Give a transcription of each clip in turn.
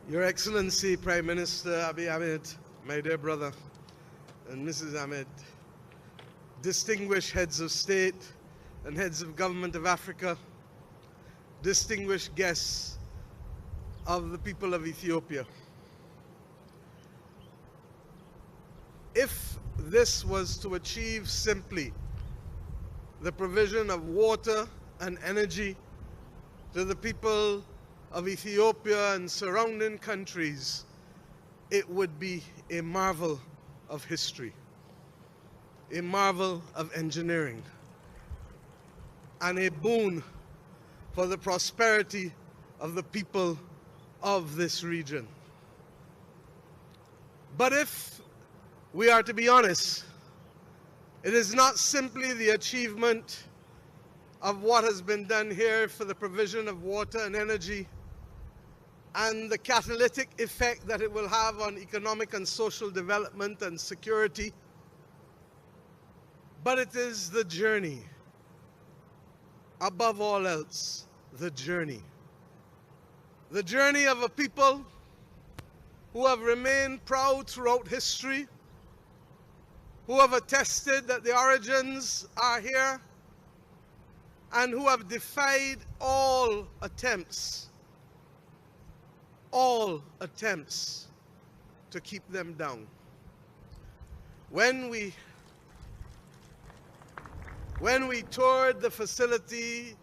Your Excellency, Prime Minister Abiy Ahmed, my dear brother, and Mrs. Ahmed, distinguished heads of state and heads of government of Africa, distinguished guests of the people of Ethiopia. If this was to achieve simply the provision of water and energy to the people of Ethiopia and surrounding countries, it would be a marvel of history, a marvel of engineering, and a boon for the prosperity of the people of this region. But if we are to be honest, it is not simply the achievement of what has been done here for the provision of water and energy and the catalytic effect that it will have on economic and social development and security, but it is the journey. Above all else, the journey. The journey of a people who have remained proud throughout history, who have attested that the origins are here, and who have defied all attempts to keep them down. When we toured the facility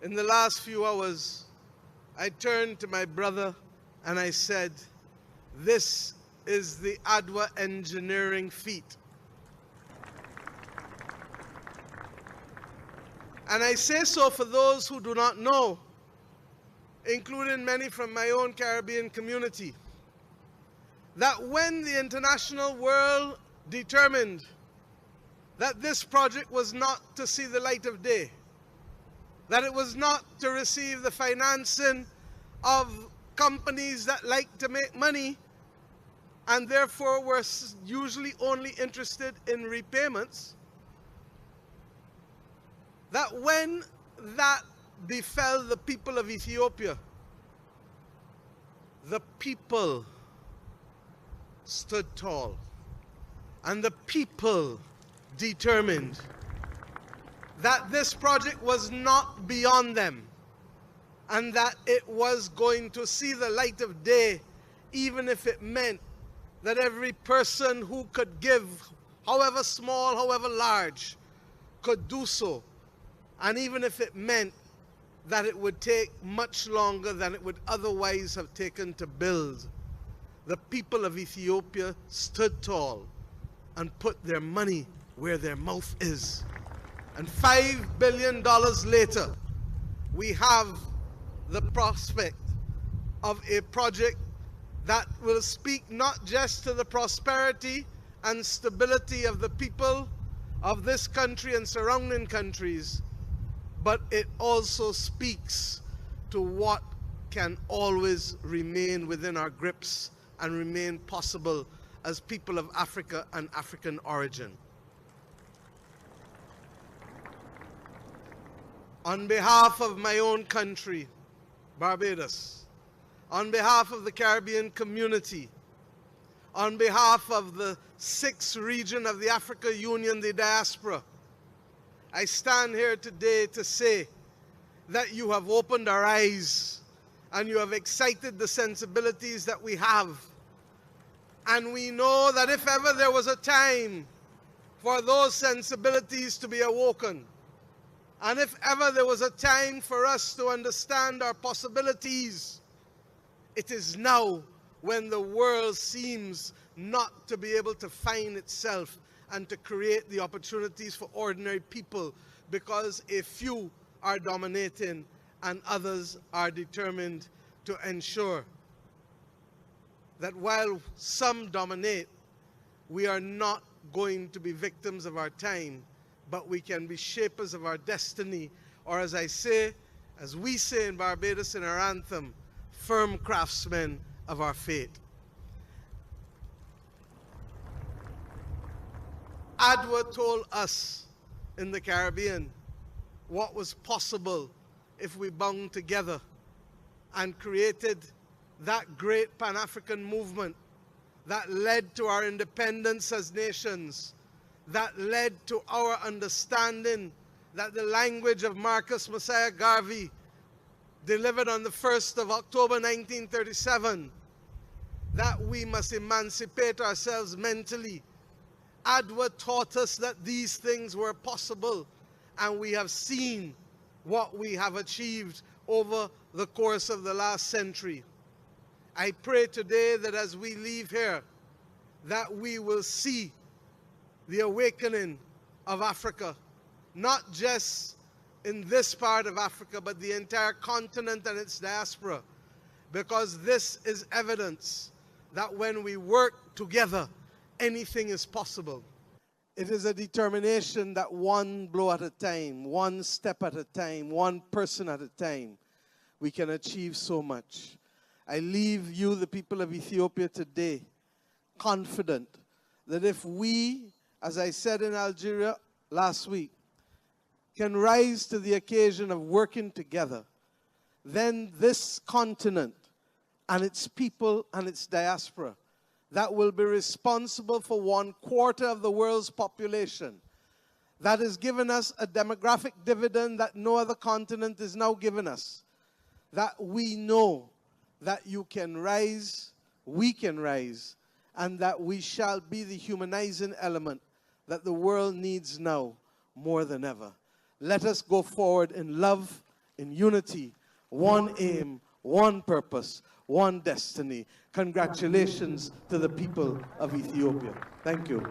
in the last few hours, I turned to my brother and I said, "This is the ADWA engineering feat." And I say so for those who do not know, including many from my own Caribbean community, that when the international world determined that this project was not to see the light of day, that it was not to receive the financing of companies that like to make money and therefore were usually only interested in repayments, that when that befell the people of Ethiopia, the people stood tall, and the people determined that this project was not beyond them, and that it was going to see the light of day, even if it meant that every person who could give, however small, however large, could do so, and even if it meant that it would take much longer than it would otherwise have taken to build. The people of Ethiopia stood tall and put their money where their mouth is. And $5 billion later, we have the prospect of a project that will speak not just to the prosperity and stability of the people of this country and surrounding countries, but it also speaks to what can always remain within our grips and remain possible as people of Africa and African origin. On behalf of my own country, Barbados, on behalf of the Caribbean community, on behalf of the 6th region of the Africa Union, the diaspora, I stand here today to say that you have opened our eyes and you have excited the sensibilities that we have. And we know that if ever there was a time for those sensibilities to be awoken, and if ever there was a time for us to understand our possibilities, it is now, when the world seems not to be able to find itself and to create the opportunities for ordinary people, because a few are dominating and others are determined to ensure that while some dominate, we are not going to be victims of our time, but we can be shapers of our destiny, or as we say in Barbados in our anthem, firm craftsmen of our fate. ADWA told us in the Caribbean what was possible if we bound together and created that great Pan-African movement that led to our independence as nations, that led to our understanding that the language of Marcus Messiah Garvey, delivered on the 1st of October 1937, that we must emancipate ourselves mentally. Edward taught us that these things were possible, and we have seen what we have achieved over the course of the last century. I pray today that as we leave here, that we will see the awakening of Africa, not just in this part of Africa, but the entire continent and its diaspora, because this is evidence that when we work together, anything is possible. It is a determination that one blow at a time, one step at a time, one person at a time, we can achieve so much. I leave you, the people of Ethiopia today, confident that if we, as I said in Algeria last week, can rise to the occasion of working together, then this continent and its people and its diaspora that will be responsible for 1/4 of the world's population, that has given us a demographic dividend that no other continent is now giving us, that we know that you can rise, we can rise, and that we shall be the humanizing element that the world needs now more than ever. Let us go forward in love, in unity, one aim, one purpose, one destiny. Congratulations to the people of Ethiopia. Thank you.